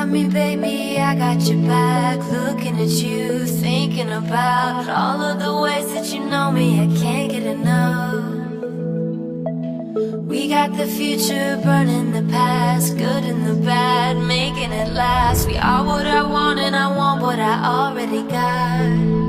got me, baby, I got your back. Looking at you, thinking about all of the ways that you know me, I can't get enough. We got the future burning the past, good and the bad, making it last. We are what I want and I want what I already got.